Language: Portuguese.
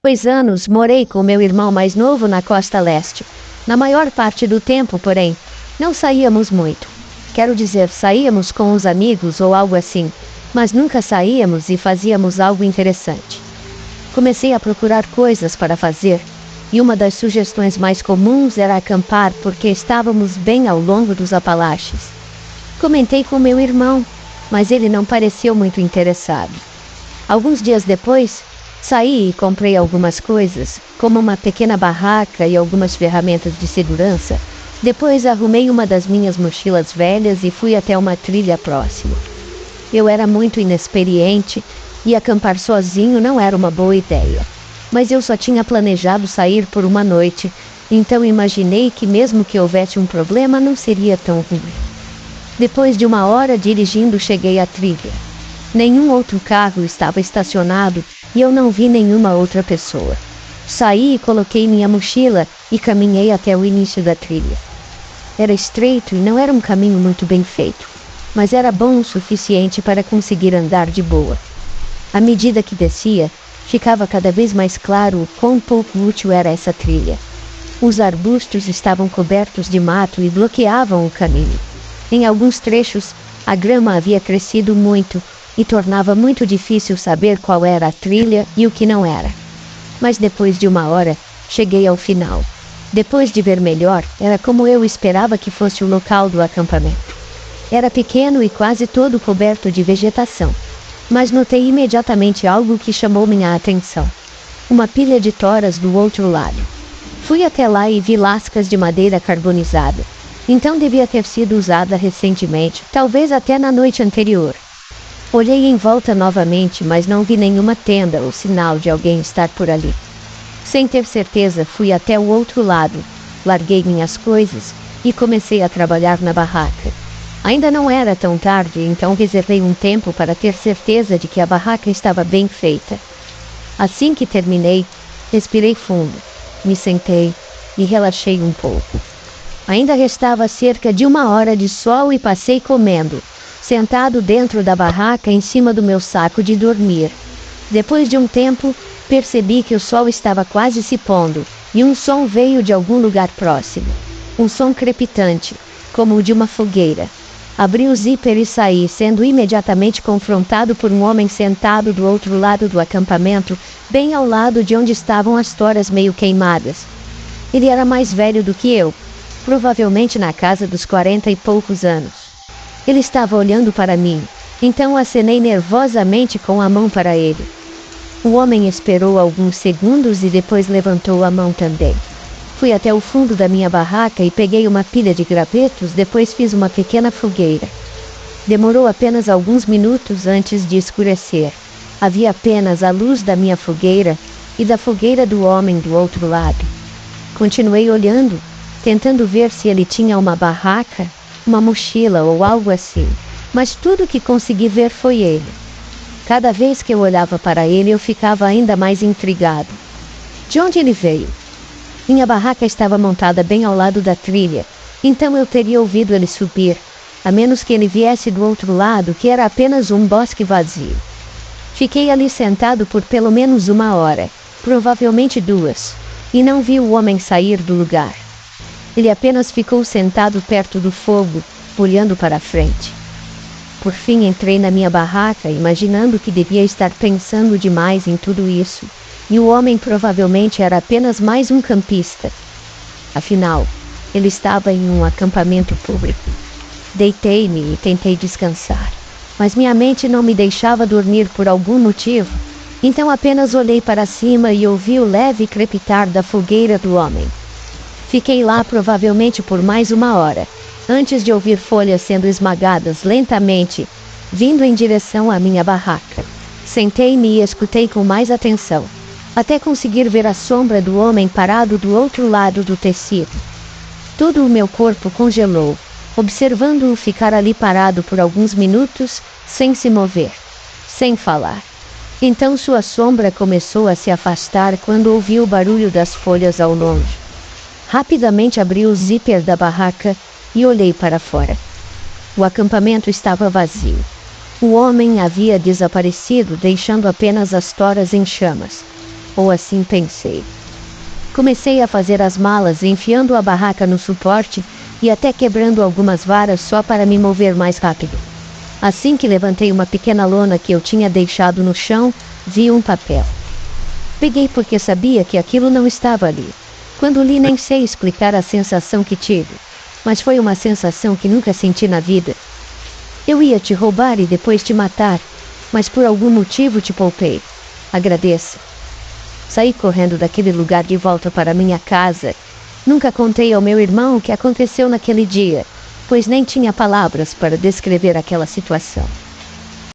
2 anos morei com meu irmão mais novo na costa leste. Na maior parte do tempo, porém, não saíamos muito. Quero dizer, saíamos com os amigos ou algo assim, mas nunca saíamos e fazíamos algo interessante. Comecei a procurar coisas para fazer, e uma das sugestões mais comuns era acampar porque estávamos bem ao longo dos Apalaches. Comentei com meu irmão, mas ele não pareceu muito interessado. Alguns dias depois, saí e comprei algumas coisas, como uma pequena barraca e algumas ferramentas de segurança. Depois arrumei uma das minhas mochilas velhas e fui até uma trilha próxima. Eu era muito inexperiente e acampar sozinho não era uma boa ideia. Mas eu só tinha planejado sair por uma noite, então imaginei que mesmo que houvesse um problema não seria tão ruim. Depois de 1 hora dirigindo, cheguei à trilha. Nenhum outro carro estava estacionado e eu não vi nenhuma outra pessoa. Saí e coloquei minha mochila e caminhei até o início da trilha. Era estreito e não era um caminho muito bem feito, mas era bom o suficiente para conseguir andar de boa. À medida que descia, ficava cada vez mais claro o quão pouco útil era essa trilha. Os arbustos estavam cobertos de mato e bloqueavam o caminho. Em alguns trechos, a grama havia crescido muito e tornava muito difícil saber qual era a trilha e o que não era. Mas depois de 1 hora, cheguei ao final. Depois de ver melhor, era como eu esperava que fosse o local do acampamento. Era pequeno e quase todo coberto de vegetação, mas notei imediatamente algo que chamou minha atenção. Uma pilha de toras do outro lado. Fui até lá e vi lascas de madeira carbonizada. Então devia ter sido usada recentemente, talvez até na noite anterior. Olhei em volta novamente, mas não vi nenhuma tenda ou sinal de alguém estar por ali. Sem ter certeza, fui até o outro lado, larguei minhas coisas e comecei a trabalhar na barraca. Ainda não era tão tarde, então reservei um tempo para ter certeza de que a barraca estava bem feita. Assim que terminei, respirei fundo, me sentei e relaxei um pouco. Ainda restava cerca de 1 hora de sol e passei comendo, sentado dentro da barraca em cima do meu saco de dormir. Depois de um tempo, percebi que o sol estava quase se pondo, e um som veio de algum lugar próximo. Um som crepitante, como o de uma fogueira. Abri o zíper e saí, sendo imediatamente confrontado por um homem sentado do outro lado do acampamento, bem ao lado de onde estavam as toras meio queimadas. Ele era mais velho do que eu, provavelmente na casa dos 40 e poucos anos. Ele estava olhando para mim, então acenei nervosamente com a mão para ele. O homem esperou alguns segundos e depois levantou a mão também. Fui até o fundo da minha barraca e peguei uma pilha de gravetos, depois fiz uma pequena fogueira. Demorou apenas alguns minutos antes de escurecer. Havia apenas a luz da minha fogueira e da fogueira do homem do outro lado. Continuei olhando, tentando ver se ele tinha uma barraca, uma mochila ou algo assim, mas tudo que consegui ver foi ele. Cada vez que eu olhava para ele, eu ficava ainda mais intrigado. De onde ele veio? Minha barraca estava montada bem ao lado da trilha, então eu teria ouvido ele subir, a menos que ele viesse do outro lado, que era apenas um bosque vazio. Fiquei ali sentado por pelo menos 1 hora, provavelmente 2, e não vi o homem sair do lugar. Ele apenas ficou sentado perto do fogo, olhando para a frente. Por fim entrei na minha barraca, imaginando que devia estar pensando demais em tudo isso, e o homem provavelmente era apenas mais um campista. Afinal, ele estava em um acampamento público. Deitei-me e tentei descansar, mas minha mente não me deixava dormir por algum motivo, então apenas olhei para cima e ouvi o leve crepitar da fogueira do homem. Fiquei lá provavelmente por mais 1 hora, antes de ouvir folhas sendo esmagadas lentamente, vindo em direção à minha barraca. Sentei-me e escutei com mais atenção, até conseguir ver a sombra do homem parado do outro lado do tecido. Todo o meu corpo congelou, observando-o ficar ali parado por alguns minutos, sem se mover, sem falar. Então sua sombra começou a se afastar quando ouvi o barulho das folhas ao longe. Rapidamente abri o zíper da barraca e olhei para fora. O acampamento estava vazio. O homem havia desaparecido, deixando apenas as toras em chamas. ou assim pensei. Comecei a fazer as malas, enfiando a barraca no suporte e até quebrando algumas varas só para me mover mais rápido. Assim que levantei uma pequena lona que eu tinha deixado no chão, vi um papel. Peguei porque sabia que aquilo não estava ali. Quando li, nem sei explicar a sensação que tive, mas foi uma sensação que nunca senti na vida. Eu ia te roubar e depois te matar, mas por algum motivo te poupei. Agradeça. Saí correndo daquele lugar de volta para minha casa. Nunca contei ao meu irmão o que aconteceu naquele dia, pois nem tinha palavras para descrever aquela situação.